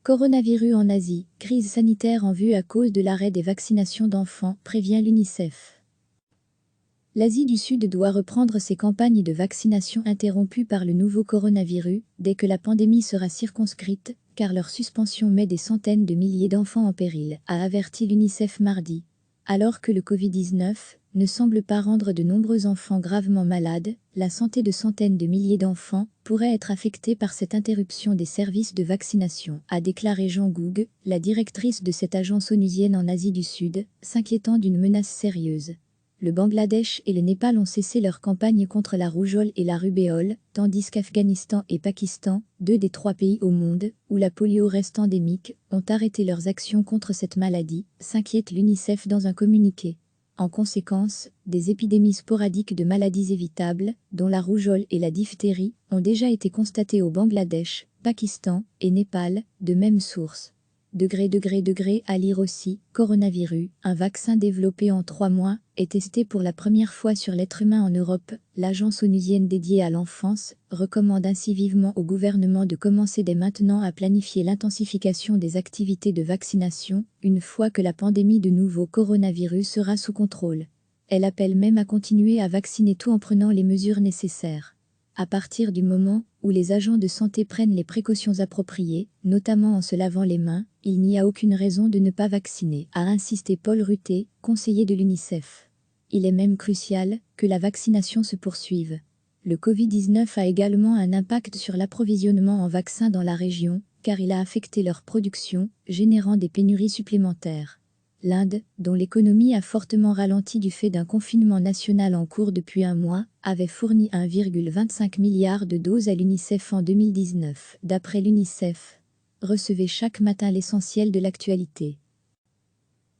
Coronavirus en Asie, crise sanitaire en vue à cause de l'arrêt des vaccinations d'enfants, prévient l'UNICEF. L'Asie du Sud doit reprendre ses campagnes de vaccination interrompues par le nouveau coronavirus dès que la pandémie sera circonscrite, car leur suspension met des centaines de milliers d'enfants en péril, a averti l'UNICEF mardi. Alors que le Covid-19 ne semble pas rendre de nombreux enfants gravement malades, la santé de centaines de milliers d'enfants pourrait être affectée par cette interruption des services de vaccination, a déclaré Jean Goug, la directrice de cette agence onusienne en Asie du Sud, s'inquiétant d'une menace sérieuse. Le Bangladesh et le Népal ont cessé leur campagne contre la rougeole et la rubéole, tandis qu'Afghanistan et Pakistan, deux des 3 pays au monde où la polio reste endémique, ont arrêté leurs actions contre cette maladie, s'inquiète l'UNICEF dans un communiqué. En conséquence, des épidémies sporadiques de maladies évitables, dont la rougeole et la diphtérie, ont déjà été constatées au Bangladesh, Pakistan et Népal, de même source. À lire aussi, coronavirus, un vaccin développé en 3 mois, est testé pour la première fois sur l'être humain en Europe. L'agence onusienne dédiée à l'enfance recommande ainsi vivement au gouvernement de commencer dès maintenant à planifier l'intensification des activités de vaccination, une fois que la pandémie de nouveau coronavirus sera sous contrôle. Elle appelle même à continuer à vacciner tout en prenant les mesures nécessaires. À partir du moment où les agents de santé prennent les précautions appropriées, notamment en se lavant les mains, il n'y a aucune raison de ne pas vacciner, a insisté Paul Rutte, conseiller de l'UNICEF. Il est même crucial que la vaccination se poursuive. Le Covid-19 a également un impact sur l'approvisionnement en vaccins dans la région, car il a affecté leur production, générant des pénuries supplémentaires. L'Inde, dont l'économie a fortement ralenti du fait d'un confinement national en cours depuis un mois, avait fourni 1,25 milliard de doses à l'UNICEF en 2019. D'après l'UNICEF, recevez chaque matin l'essentiel de l'actualité.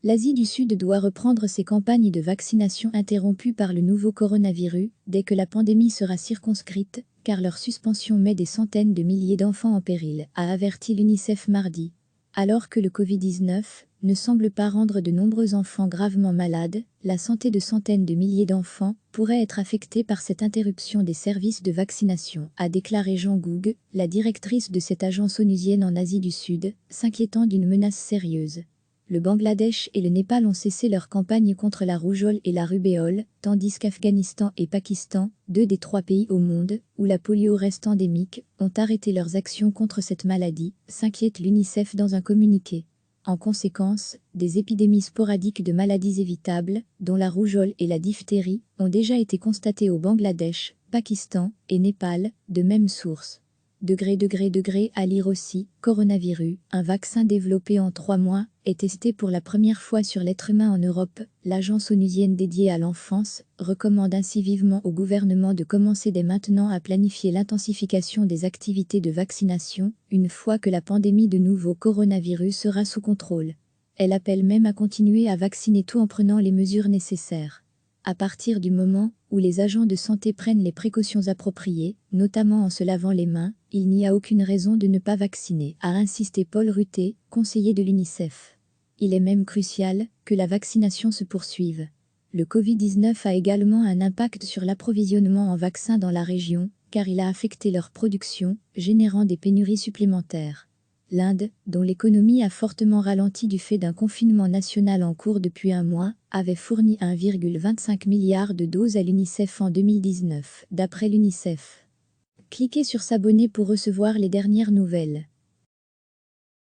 L'Asie du Sud doit reprendre ses campagnes de vaccination interrompues par le nouveau coronavirus dès que la pandémie sera circonscrite, car leur suspension met des centaines de milliers d'enfants en péril, a averti l'UNICEF mardi. Alors que le Covid-19 ne semble pas rendre de nombreux enfants gravement malades, la santé de centaines de milliers d'enfants pourrait être affectée par cette interruption des services de vaccination, a déclaré Jean Goug, la directrice de cette agence onusienne en Asie du Sud, s'inquiétant d'une menace sérieuse. Le Bangladesh et le Népal ont cessé leur campagne contre la rougeole et la rubéole, tandis qu'Afghanistan et Pakistan, deux des 3 pays au monde où la polio reste endémique, ont arrêté leurs actions contre cette maladie, s'inquiète l'UNICEF dans un communiqué. En conséquence, des épidémies sporadiques de maladies évitables, dont la rougeole et la diphtérie, ont déjà été constatées au Bangladesh, Pakistan et Népal, de même source. À lire aussi, coronavirus, un vaccin développé en 3 mois, est testé pour la première fois sur l'être humain en Europe. L'agence onusienne dédiée à l'enfance recommande ainsi vivement au gouvernement de commencer dès maintenant à planifier l'intensification des activités de vaccination, une fois que la pandémie de nouveau coronavirus sera sous contrôle. Elle appelle même à continuer à vacciner tout en prenant les mesures nécessaires. À partir du moment où les agents de santé prennent les précautions appropriées, notamment en se lavant les mains, il n'y a aucune raison de ne pas vacciner, a insisté Paul Rutte, conseiller de l'UNICEF. Il est même crucial que la vaccination se poursuive. Le Covid-19 a également un impact sur l'approvisionnement en vaccins dans la région, car il a affecté leur production, générant des pénuries supplémentaires. L'Inde, dont l'économie a fortement ralenti du fait d'un confinement national en cours depuis un mois, avait fourni 1,25 milliard de doses à l'UNICEF en 2019, d'après l'UNICEF. Cliquez sur s'abonner pour recevoir les dernières nouvelles.